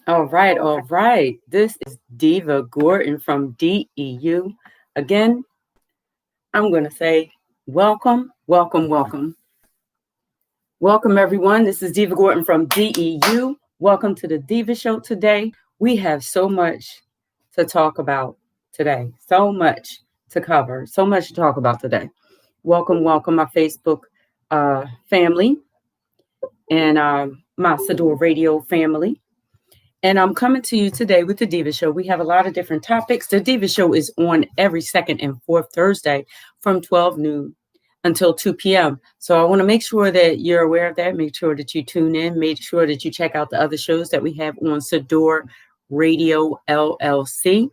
All right, all right. This is Diva Gordon from DEU. Again, I'm going to say welcome, welcome, welcome. Welcome, everyone. This is Diva Gordon from DEU. Welcome to the Deeva Show today. We have so much to talk about today, so much to cover, so much to talk about today. Welcome, welcome, my Facebook family and my Sador Radio family. And I'm coming to you today with the Deeva Show. We have a lot of different topics. The Deeva Show is on every second and fourth Thursday from 12 noon until 2 p.m. So I want to make sure that you're aware of that. Make sure that you tune in. Make sure that you check out the other shows that we have on Sador Radio LLC.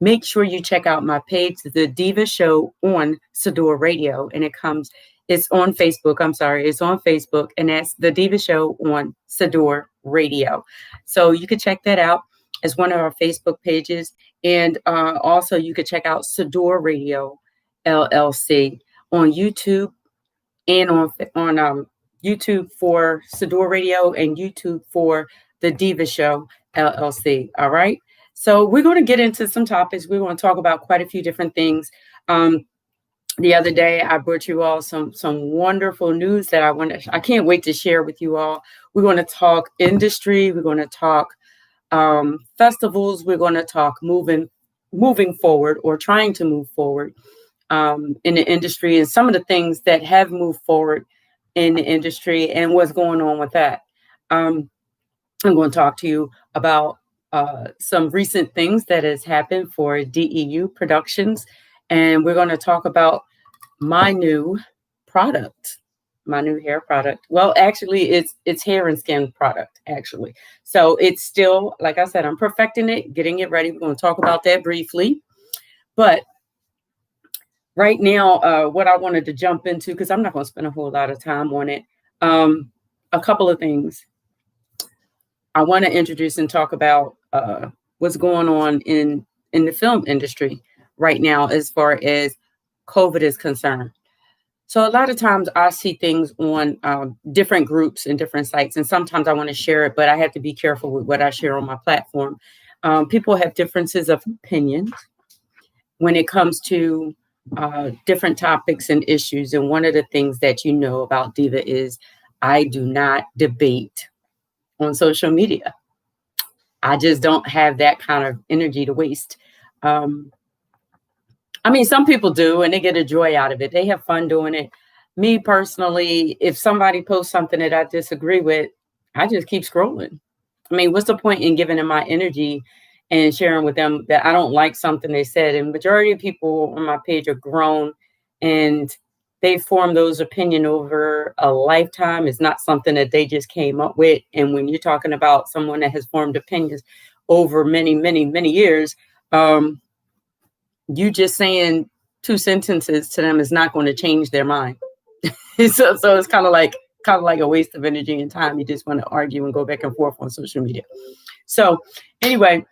Make sure you check out my page, The Deeva Show on Sador Radio. And it's on Facebook. It's on Facebook. And that's The Deeva Show on Sador Radio. So you can check that out as one of our Facebook pages. And also you could check out Sador Radio LLC on YouTube and on YouTube for Sador Radio and YouTube for The Deeva Show LLC. All right. So we're going to get into some topics. We're going to talk about quite a few different things. The other day, I brought you all some wonderful news that I can't wait to share with you all. We're going to talk industry. We're going to talk festivals. We're going to talk moving forward or trying to move forward in the industry and some of the things that have moved forward in the industry and what's going on with that. I'm going to talk to you about some recent things that has happened for DEU Productions. And we're going to talk about my new product, my new hair product. Well, actually, it's hair and skin product, actually. So it's still, like I said, I'm perfecting it, getting it ready. We're going to talk about that briefly. But right now, what I wanted to jump into, because I'm not going to spend a whole lot of time on it, a couple of things. I want to introduce and talk about what's going on in the film industry right now as far as COVID is concerned. So a lot of times I see things on different groups and different sites, and sometimes I want to share it, but I have to be careful with what I share on my platform. People have differences of opinions when it comes to different topics and issues. And one of the things that you know about Diva is I do not debate on social media. I just don't have that kind of energy to waste. I mean, some people do, and they get a joy out of it. They have fun doing it. Me personally, if somebody posts something that I disagree with, I just keep scrolling. I mean, what's the point in giving them my energy and sharing with them that I don't like something they said? And majority of people on my page are grown, and they formed those opinions over a lifetime. It's not something that they just came up with. And when you're talking about someone that has formed opinions over many, many, many years, you just saying two sentences to them is not going to change their mind. so it's kind of like a waste of energy and time. You just want to argue and go back and forth on social media. So anyway,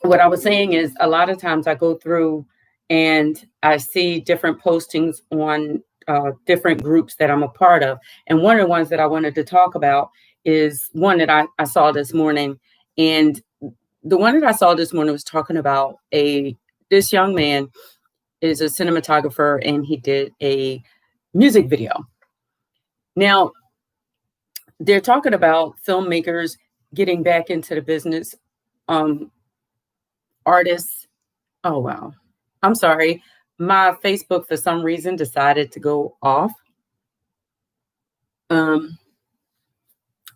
what I was saying is a lot of times I go through and I see different postings on different groups that I'm a part of. And one of the ones that I wanted to talk about is one that I saw this morning. And the one that I saw this morning was talking about this young man is a cinematographer, and he did a music video. Now, they're talking about filmmakers getting back into the business, artists. Oh, wow. I'm sorry. My Facebook, for some reason, decided to go off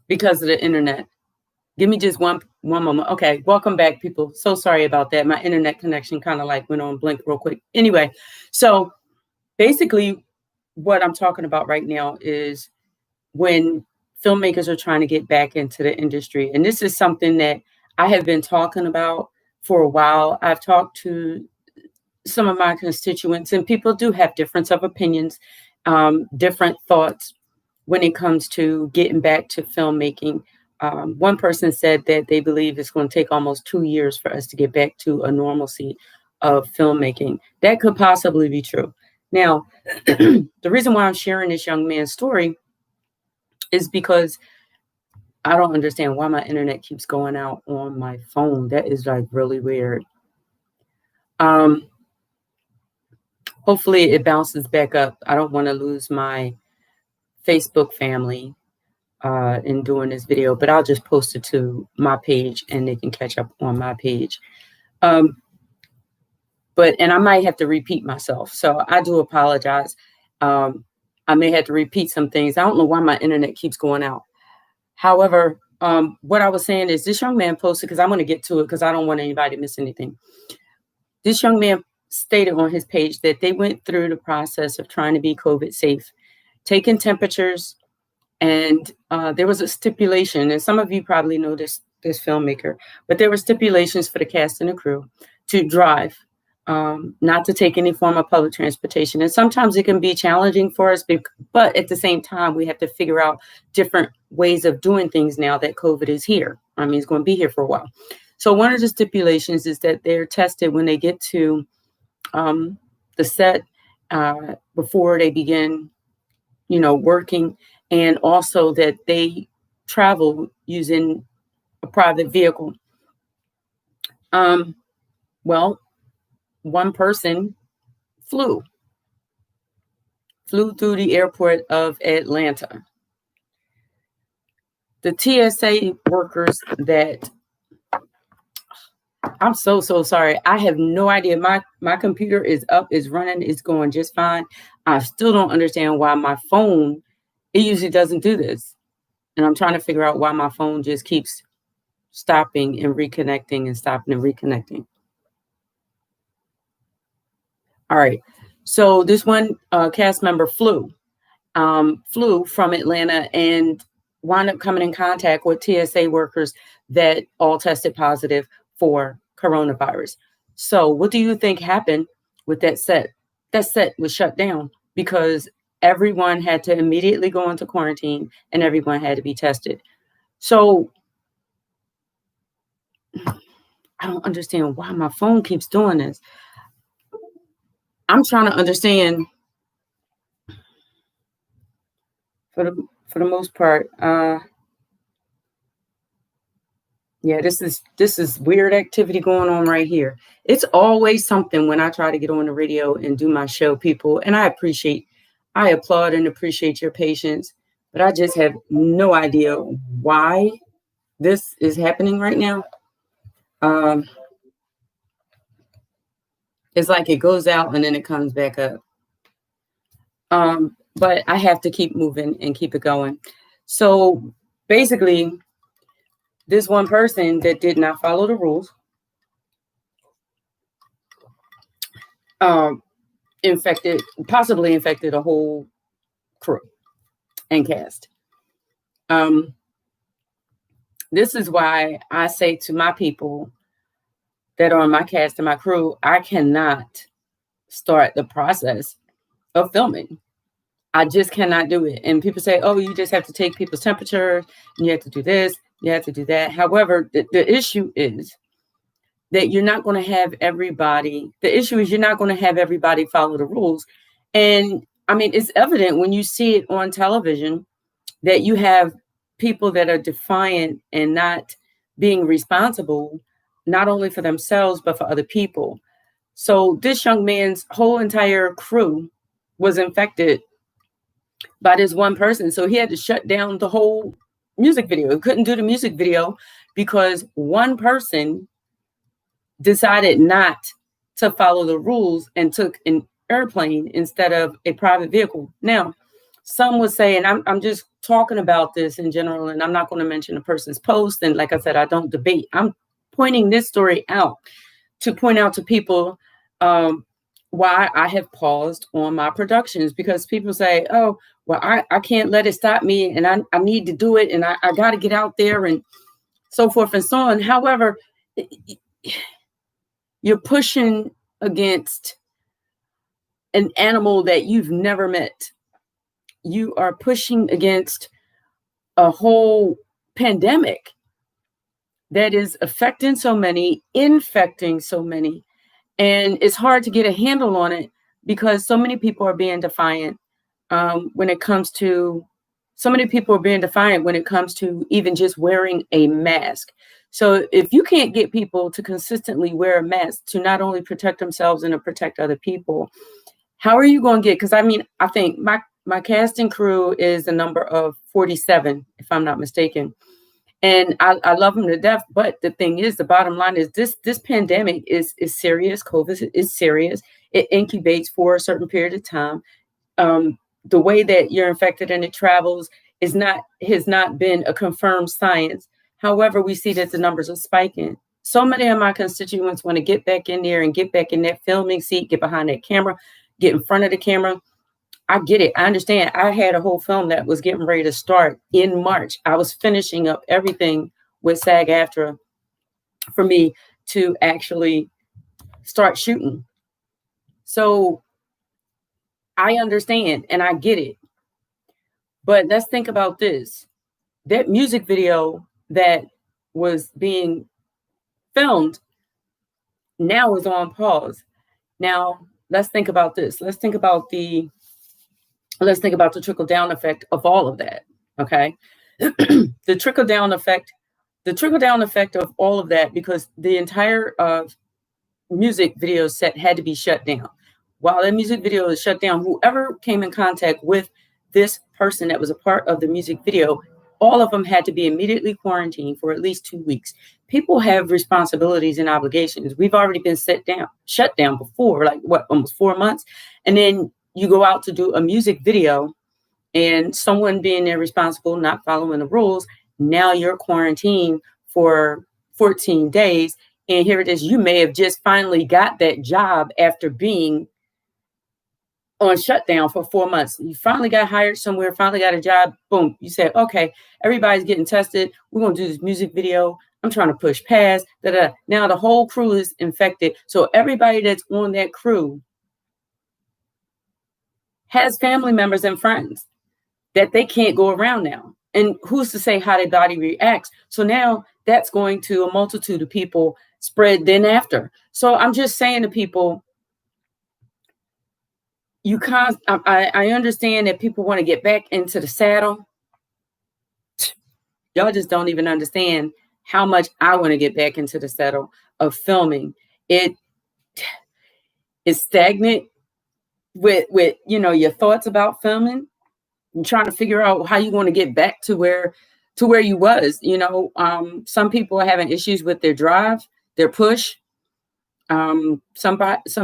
because of the internet. Give me just one moment. Okay, welcome back, people. So sorry about that. My internet connection kind of like went on blink real quick. Anyway, so basically what I'm talking about right now is when filmmakers are trying to get back into the industry. And this is something that I have been talking about for a while. I've talked to some of my constituents, and people do have difference of opinions, different thoughts when it comes to getting back to filmmaking. One person said that they believe it's going to take almost 2 years for us to get back to a normalcy of filmmaking. That could possibly be true. Now, the reason why I'm sharing this young man's story is because I don't understand why my internet keeps going out on my phone. That is like really weird. Hopefully it bounces back up. I don't want to lose my Facebook family in doing this video, but I'll just post it to my page and they can catch up on my page. And I might have to repeat myself. So I do apologize. I may have to repeat some things. I don't know why my internet keeps going out. However, what I was saying is this young man posted, because I'm going to get to it because I don't want anybody to miss anything. This young man stated on his page that they went through the process of trying to be COVID safe, taking temperatures, and there was a stipulation, and some of you probably know this filmmaker, but there were stipulations for the cast and the crew to drive, not to take any form of public transportation. And sometimes it can be challenging for us, but at the same time, we have to figure out different ways of doing things now that COVID is here. I mean, it's going to be here for a while. So one of the stipulations is that they're tested when they get to the set before they begin, working, and also that they travel using a private vehicle. Well, one person flew through the airport of Atlanta. The TSA workers that, I'm so sorry. I have no idea. My computer is up, is running, it's going just fine. I still don't understand why my phone, it usually doesn't do this. And I'm trying to figure out why my phone just keeps stopping and reconnecting and stopping and reconnecting. All right. So this one cast member flew from Atlanta and wound up coming in contact with TSA workers that all tested positive for coronavirus. So what do you think happened with that set? That set was shut down because everyone had to immediately go into quarantine and everyone had to be tested. So I don't understand why my phone keeps doing this. I'm trying to understand for the most part. Yeah, this is weird activity going on right here. It's always something when I try to get on the radio and do my show, people, and I applaud and appreciate your patience, but I just have no idea why this is happening right now. It's like it goes out and then it comes back up. But I have to keep moving and keep it going. So basically, this one person that did not follow the rules possibly infected a whole crew and cast. This is why I say to my people that are on my cast and my crew, I cannot start the process of filming. I just cannot do it. And people say, oh, you just have to take people's temperature, and you have to do this, you have to do that. However, the issue is that you're not going to have everybody. The issue is you're not going to have everybody follow the rules. And I mean, it's evident when you see it on television that you have people that are defiant and not being responsible, not only for themselves, but for other people. So this young man's whole entire crew was infected by this one person. So he had to shut down the whole music video. He couldn't do the music video because one person decided not to follow the rules and took an airplane instead of a private vehicle. Now, some would say, and I'm just talking about this in general, and I'm not going to mention a person's post. And like I said, I don't debate. I'm pointing this story out to point out to people why I have paused on my productions, because people say, oh, well, I can't let it stop me, and I need to do it, and I got to get out there, and so forth and so on. However, you're pushing against an animal that you've never met. You are pushing against a whole pandemic that is affecting so many, infecting so many. And it's hard to get a handle on it because so many people are being defiant when it comes to So many people are being defiant when it comes to even just wearing a mask. So if you can't get people to consistently wear a mask to not only protect themselves and to protect other people, how are you going to get? Because I mean, I think my casting crew is a number of 47, if I'm not mistaken. And I love them to death. But the thing is, the bottom line is this pandemic is serious. COVID is serious. It incubates for a certain period of time. The way that you're infected and it travels has not been a confirmed science. However, we see that the numbers are spiking. So many of my constituents want to get back in there and get back in that filming seat, get behind that camera, get in front of the camera. I get it. I understand. I had a whole film that was getting ready to start in March. I was finishing up everything with SAG-AFTRA for me to actually start shooting. So I understand and I get it. But let's think about this. That music video that was being filmed now is on pause. Now, let's think about this. Let's think about the trickle-down effect of all of that. Okay. the trickle-down effect of all of that, because the entire music video set had to be shut down. While that music video is shut down, whoever came in contact with this person that was a part of the music video, all of them had to be immediately quarantined for at least 2 weeks. People have responsibilities and obligations. We've already been shut down before, like almost 4 months. And then you go out to do a music video and someone being irresponsible, not following the rules, now you're quarantined for 14 days. And here it is. You may have just finally got that job after being on shutdown for 4 months. You finally got hired somewhere, finally got a job. Boom. You said, okay, everybody's getting tested. We're going to do this music video. I'm trying to push past. Now the whole crew is infected. So everybody that's on that crew has family members and friends that they can't go around now. And who's to say how their body reacts? So now that's going to a multitude of people spread then after. So I'm just saying to people, I understand that people want to get back into the saddle. Y'all just don't even understand how much I want to get back into the saddle of filming. It is stagnant with your thoughts about filming and trying to figure out how you want to get back to where you was. Some people are having issues with their drive, their push. Some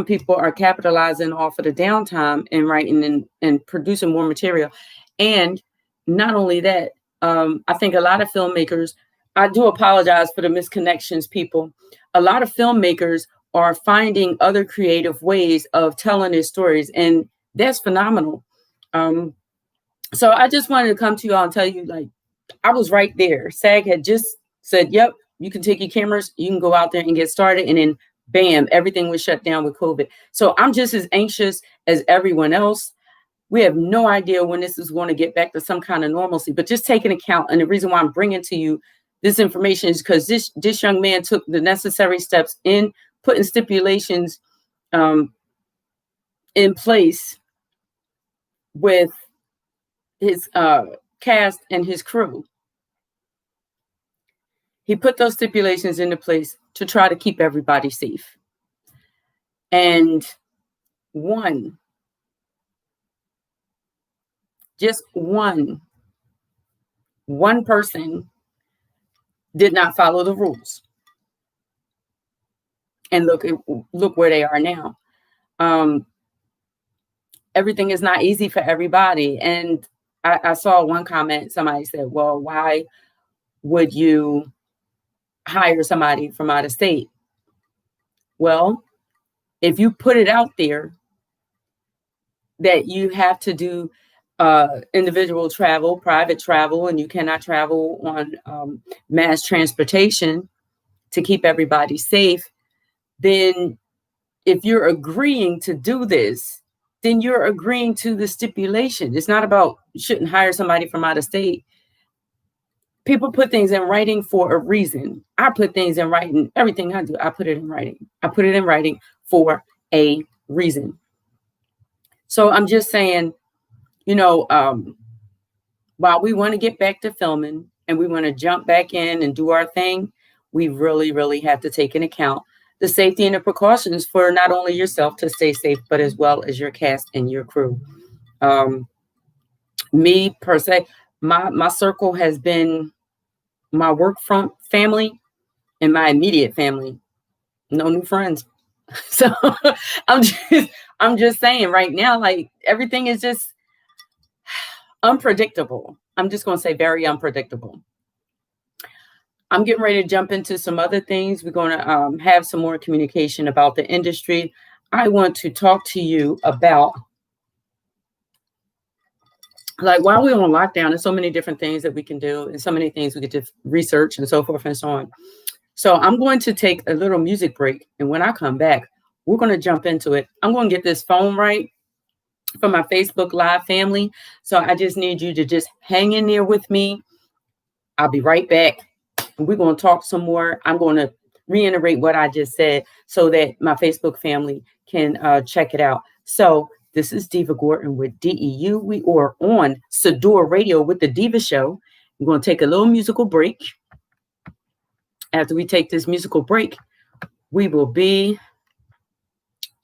people are capitalizing off of the downtime and writing and producing more material. And not only that, I think a lot of filmmakers, I do apologize for the misconnections, people. A lot of filmmakers are finding other creative ways of telling their stories, and that's phenomenal. So I just wanted to come to y'all and tell you, like, I was right there. SAG had just said, yep, you can take your cameras, you can go out there and get started. And then bam, everything was shut down with COVID. So I'm just as anxious as everyone else. We have no idea when this is going to get back to some kind of normalcy, but just take into account. And the reason why I'm bringing to you this information is because this young man took the necessary steps in putting stipulations in place with his cast and his crew. He put those stipulations into place to try to keep everybody safe. And just one person did not follow the rules. And look where they are now. Everything is not easy for everybody. And I saw one comment, somebody said, well, why would you hire somebody from out of state? Well, if you put it out there that you have to do individual travel, private travel, and you cannot travel on mass transportation to keep everybody safe, then if you're agreeing to do this, then you're agreeing to the stipulation. It's not about you shouldn't hire somebody from out of state. People put things in writing for a reason. I put things in writing. Everything I do, I put it in writing. I put it in writing for a reason. So I'm just saying, while we want to get back to filming and we want to jump back in and do our thing, we really, really have to take into account the safety and the precautions for not only yourself to stay safe, but as well as your cast and your crew. Me per se, my circle has been my work from family and my immediate family. No new friends. So I'm just I'm just saying right now, like everything is just unpredictable. I'm just going to say very unpredictable. I'm getting ready to jump into some other things. We're going to have some more communication about the industry. I want to talk to you about, like, while we're on lockdown, there's so many different things that we can do and so many things we could research and so forth and so on. So I'm going to take a little music break. And when I come back, we're going to jump into it. I'm going to get this phone right for my Facebook Live family. So I just need you to just hang in there with me. I'll be right back. We're going to talk some more. I'm going to reiterate what I just said so that my Facebook family can check it out. So this is Deeva Gordon with DEU. We are on Sador Radio with the Deeva Show. We're going to take a little musical break. After we take this musical break, we will be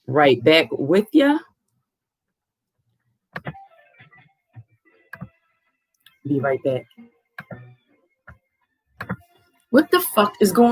right back with you. Be right back. What the fuck is going on?